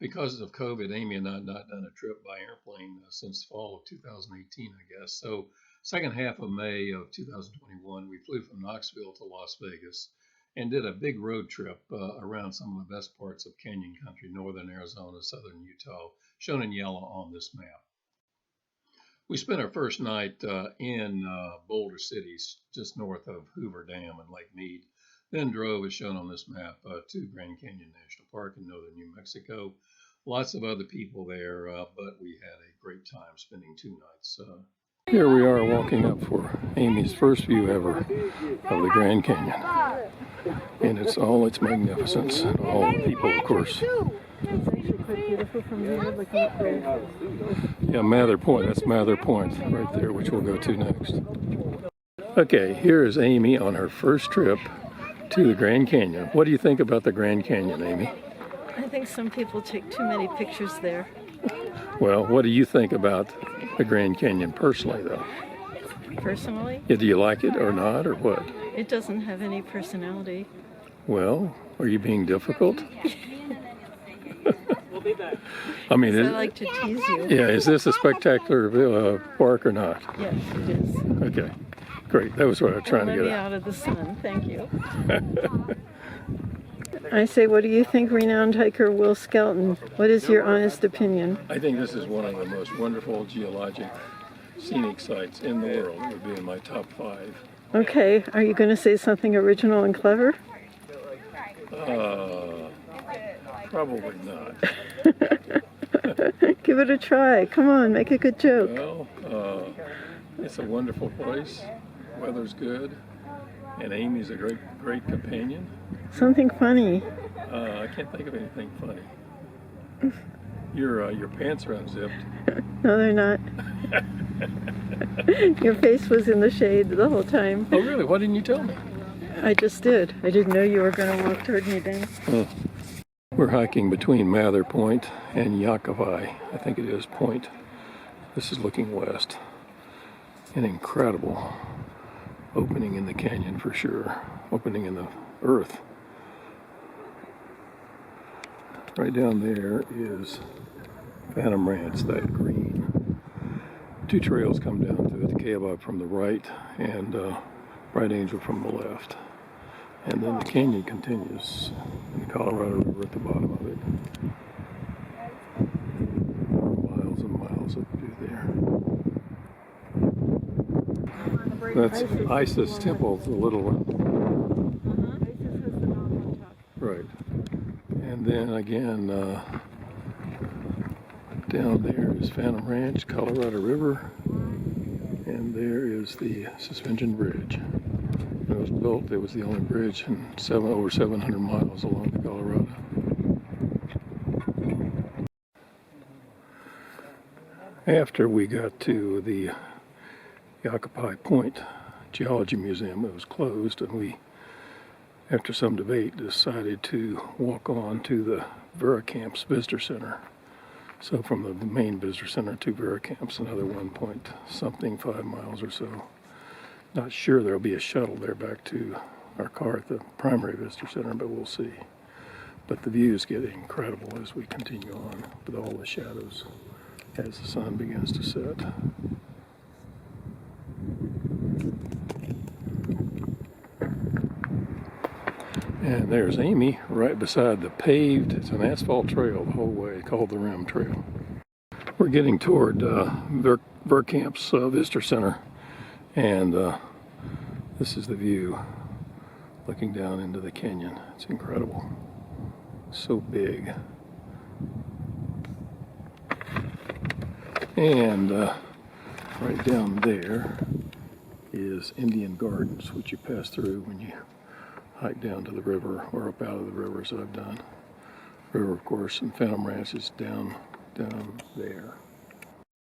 Because of COVID, Amy and I had not done a trip by airplane since fall of 2018, I guess. So second half of May of 2021, we flew from Knoxville to Las Vegas and did a big road trip around some of the best parts of canyon country, northern Arizona, southern Utah, shown in yellow on this map. We spent our first night in Boulder City, just north of Hoover Dam and Lake Mead, then drove, as shown on this map, to Grand Canyon National Park in northern New Mexico. Lots of other people there, but we had a great time spending 2 nights. Here we are walking up for Amy's first view ever of the Grand Canyon. And it's all its magnificence, and all the people, of course. Yeah, Mather Point, that's Mather Point right there, which we'll go to next. Okay, here is Amy on her first trip to the Grand Canyon. What do you think about the Grand Canyon, Amy? I think some people take too many pictures there. Well, what do you think about the Grand Canyon personally, though? Personally? Yeah, do you like it or not, or what? It doesn't have any personality. Well, are you being difficult? I mean, I like to tease you. Yeah, is this a spectacular park or not? Yes, it is. Okay, great. That was what I was trying to get Let me at. out of the sun. Thank you. I say, what do you think, renowned hiker Will Skelton? What is your honest opinion? I think this is one of the most wonderful geologic scenic sites in the world. It would be in my top 5. Okay, are you going to say something original and clever? Probably not. Give it a try. Come on, make a good joke. Well, it's a wonderful place. Weather's good, and Amy's a great companion. Something funny. I can't think of anything funny. Your pants are unzipped. No, they're not. Your face was in the shade the whole time. Oh, really? Why didn't you tell me? I just did. I didn't know you were going to walk toward me then. Oh. We're hiking between Mather Point and Yakovai, I think it is, point. This is looking west. An incredible opening in the canyon for sure. Opening in the earth. Right down there is Phantom Ranch, that green. 2 trails come down to it, the Kaibab from the right and Bright Angel from the left. And then the canyon continues in the Colorado River at the bottom of it. Miles and miles up through there. That's Isis Temple, the little one. Isis has the knob on top. Right. And then again, down there is Phantom Ranch, Colorado River. And there is the suspension bridge. When it was built, it was the only bridge in over 700 miles along the Colorado. After we got to the Yakovai Point Geology Museum, it was closed, and we, after some debate, decided to walk on to the Vera Camps Visitor Center. So from the main visitor center to Vera Camps, another 1.5 miles or so. Not sure there'll be a shuttle there back to our car at the primary visitor center, but we'll see. But the views get incredible as we continue on with all the shadows as the sun begins to set. And there's Amy right beside the paved, it's an asphalt trail the whole way, called the Rim Trail. We're getting toward Verkamp's Visitor Center, and this is the view looking down into the canyon. It's incredible. So big. And right down there is Indian Gardens, which you pass through when you hike down to the river, or up out of the river as I've done. River, of course, and Phantom Ranch is down there.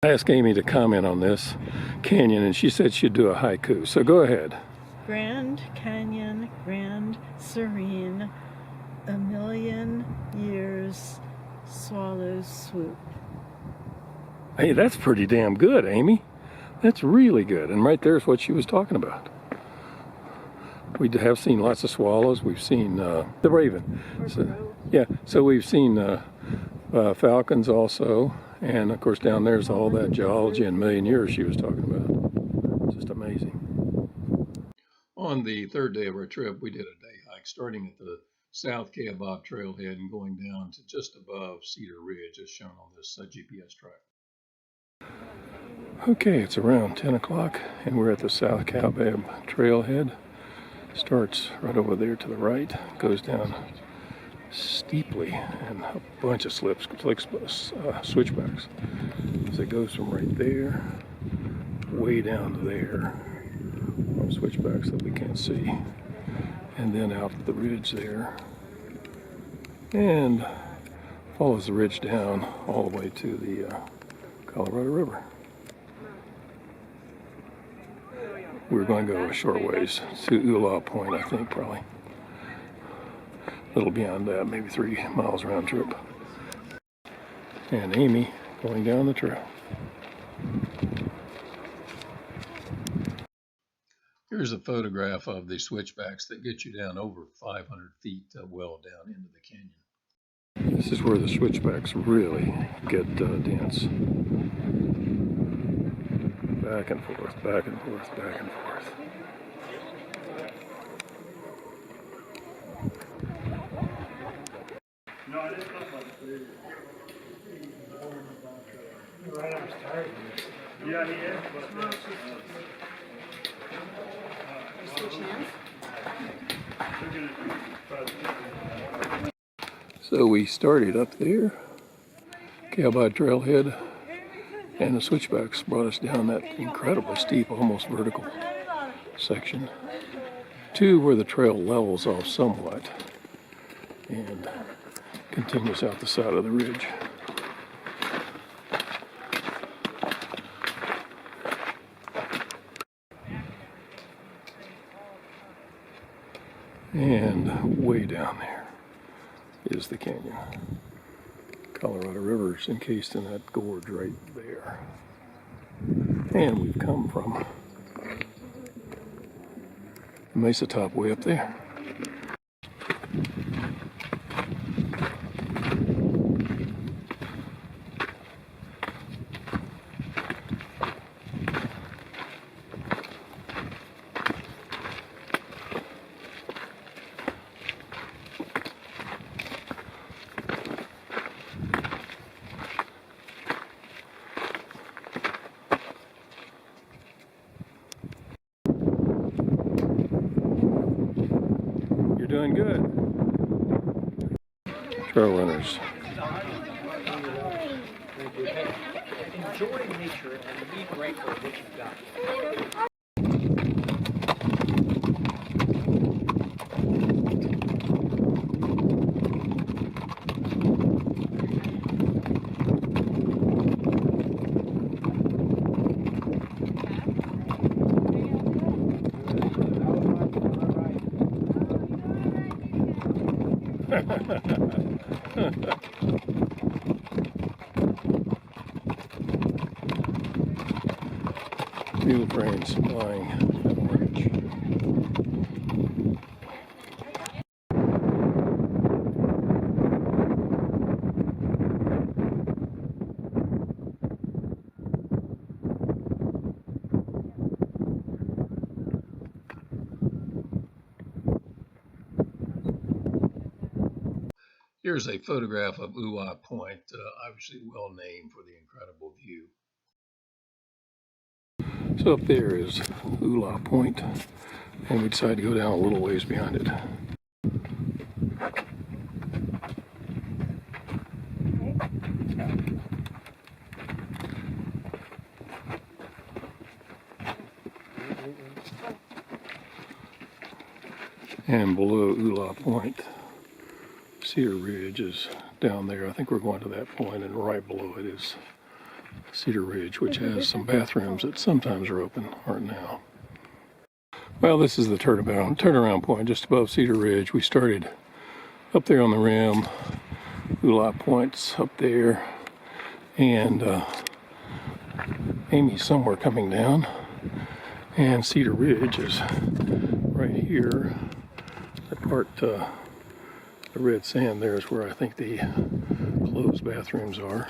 I asked Amy to comment on this canyon, and she said she'd do a haiku, so go ahead. Grand Canyon, grand, serene, a million years, swallows swoop. Hey, that's pretty damn good, Amy. That's really good, and right there's what she was talking about. We have seen lots of swallows. We've seen the raven. So, yeah, so we've seen falcons also, and of course down there's all that geology in a million years she was talking about. Just amazing. On the third day of our trip, we did a day hike starting at the South Kaibab trailhead and going down to just above Cedar Ridge as shown on this GPS track. Okay, it's around 10 o'clock and we're at the South Kaibab trailhead. Starts right over there to the right, goes down steeply and a bunch of switchbacks. So it goes from right there way down to there on switchbacks that we can't see, and then out the ridge there, and follows the ridge down all the way to the Colorado River. We're going to go a short ways to Ula Point, I think, probably. A little beyond that, maybe 3 miles round trip. And Amy going down the trail. Here's a photograph of the switchbacks that get you down over 500 feet well down into the canyon. This is where the switchbacks really get dense. Back and forth, back and forth, back and forth. No, I didn't look like it. Right, I was tired. Yeah, he is. So we started up there, Kaibab Trailhead, and the switchbacks brought us down that incredibly steep, almost vertical section to where the trail levels off somewhat and continues out the side of the ridge. And way down there is the canyon. Colorado River is encased in that gorge right there. And we've come from the mesa top way up there. You're doing good. Trail runners. Enjoy nature and be grateful for what you've got. Mule trains flying at the ridge. Here's a photograph of Uwai Point, obviously well named for the incredible view. So up there is Ula Point, and we decided to go down a little ways behind it. And below Ula Point, Cedar Ridge is down there. I think we're going to that point, and right below it is Cedar Ridge, which has some bathrooms that sometimes are open, aren't now. Well, this is the turnaround point just above Cedar Ridge. We started up there on the rim. Ula Point's up there, and Amy's somewhere coming down, and Cedar Ridge is right here. The part, the red sand there is where I think the Lowe's bathrooms are.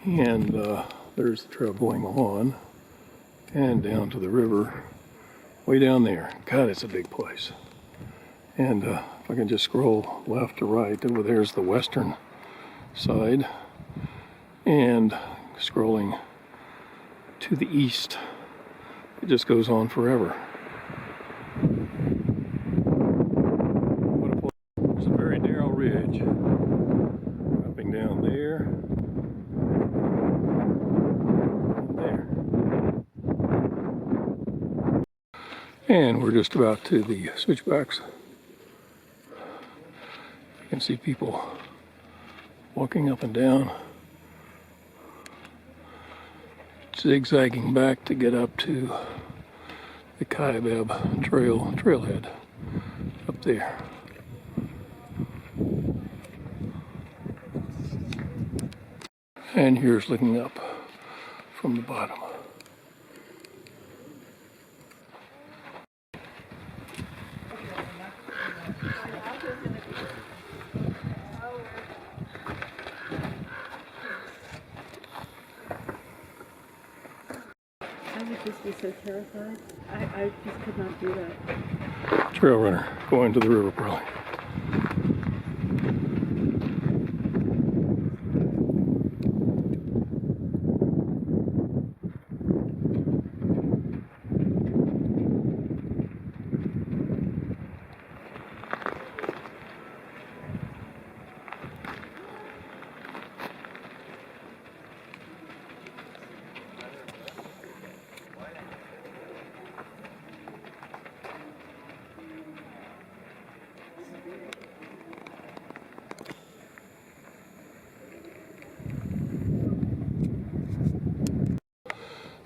And there's the trail going on and down to the river way down there. God, it's a big place. And if I can just scroll left to right, over there's the western side. And scrolling to the east, it just goes on forever. What a place. There's a very narrow ridge dropping down there and there. And we're just about to the switchbacks. You can see people walking up and down, zigzagging back to get up to the Kaibab trailhead up there. And here's looking up from the bottom. I would just be so terrified. I just could not do that. Trail runner going to the river probably.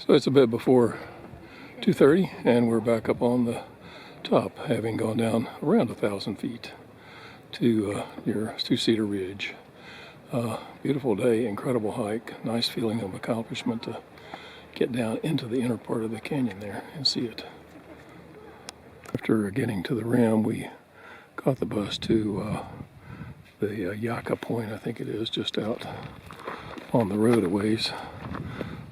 So it's a bit before 2:30 and we're back up on the top, having gone down around 1,000 feet to near Two-Cedar Ridge. Beautiful day, incredible hike, nice feeling of accomplishment to get down into the inner part of the canyon there and see it. After getting to the rim, we caught the bus to the Yucca Point, I think it is, just out on the road a ways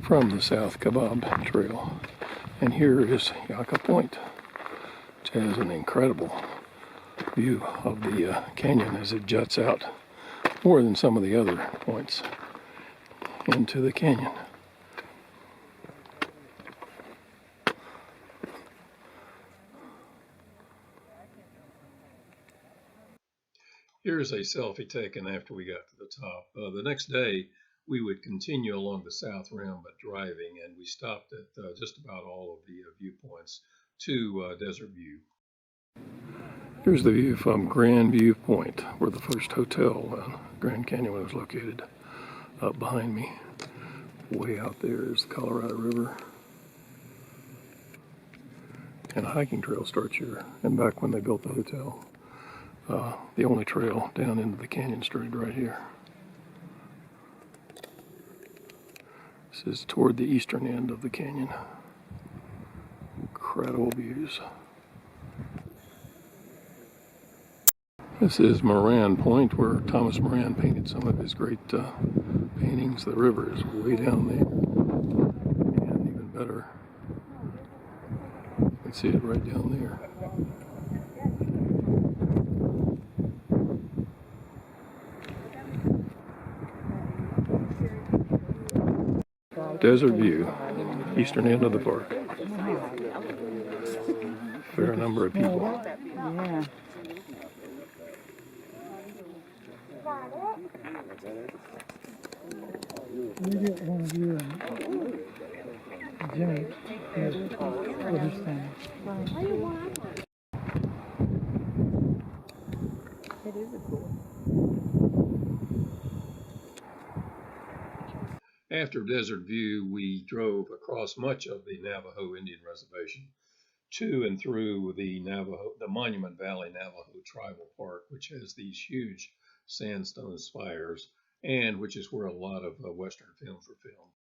from the South Kebab Trail. And here is Yucca Point, which has an incredible view of the canyon as it juts out more than some of the other points into the canyon. Here's a selfie taken after we got to the top. The next day, we would continue along the south rim, but driving, and we stopped at just about all of the viewpoints to Desert View. Here's the view from Grand View Point, where the first hotel, Grand Canyon, was located. Up behind me, way out there, is the Colorado River. And a hiking trail starts here, and back when they built the hotel. The only trail down into the canyon started right here. This is toward the eastern end of the canyon. Incredible views. This is Moran Point, where Thomas Moran painted some of his great paintings. The river is way down there. And even better, you can see it right down there. Desert View, eastern end of the park. Fair number of people. Yeah. We get one of you and Jimmy with his thing. It is a cool. After Desert View, we drove across much of the Navajo Indian Reservation to and through the Monument Valley Navajo Tribal Park, which has these huge sandstone spires, and which is where a lot of Western films were filmed.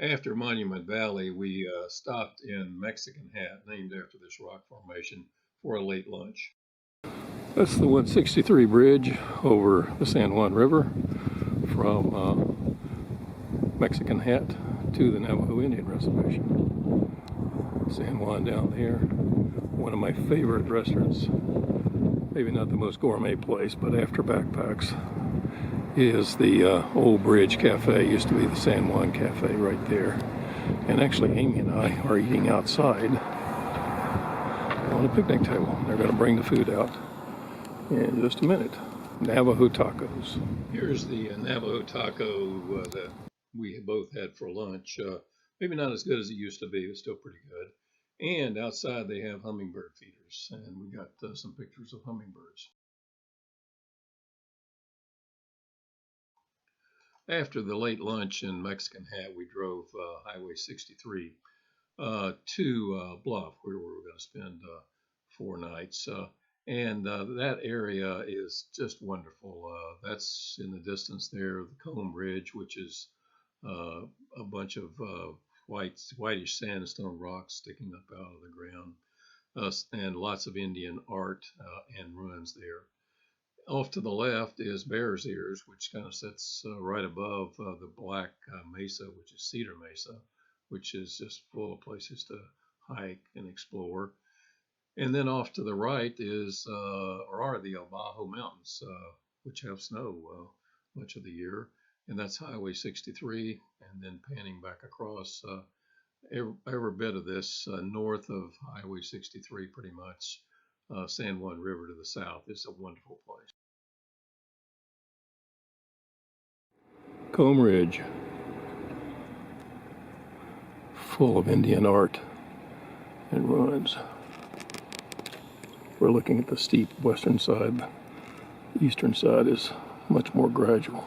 After Monument Valley, we stopped in Mexican Hat, named after this rock formation, for a late lunch. That's the 163 bridge over the San Juan River from Mexican Hat to the Navajo Indian Reservation. San Juan down there, one of my favorite restaurants, maybe not the most gourmet place, but after backpacks, is the Old Bridge Cafe. Used to be the San Juan Cafe right there. And actually Amy and I are eating outside on a picnic table. They're going to bring the food out in just a minute. Navajo tacos. Here's the Navajo taco that we both had for lunch. Maybe not as good as it used to be, but still pretty good. And outside they have hummingbird feeders, and we got some pictures of hummingbirds. After the late lunch in Mexican Hat, we drove Highway 63 to Bluff, where we were going to spend 4 nights. And that area is just wonderful. That's in the distance there, the Comb Ridge, which is a bunch of whitish sandstone rocks sticking up out of the ground, and lots of Indian art and ruins there. Off to the left is Bear's Ears, which kind of sits right above the Black Mesa, which is Cedar Mesa, which is just full of places to hike and explore. And then off to the right is, or are the Oahu Mountains, which have snow much of the year. And that's Highway 63, and then panning back across every bit of this north of Highway 63, pretty much. San Juan River to the south. It's a wonderful place. Comb Ridge, full of Indian art and ruins. We're looking at the steep western side. The eastern side is much more gradual.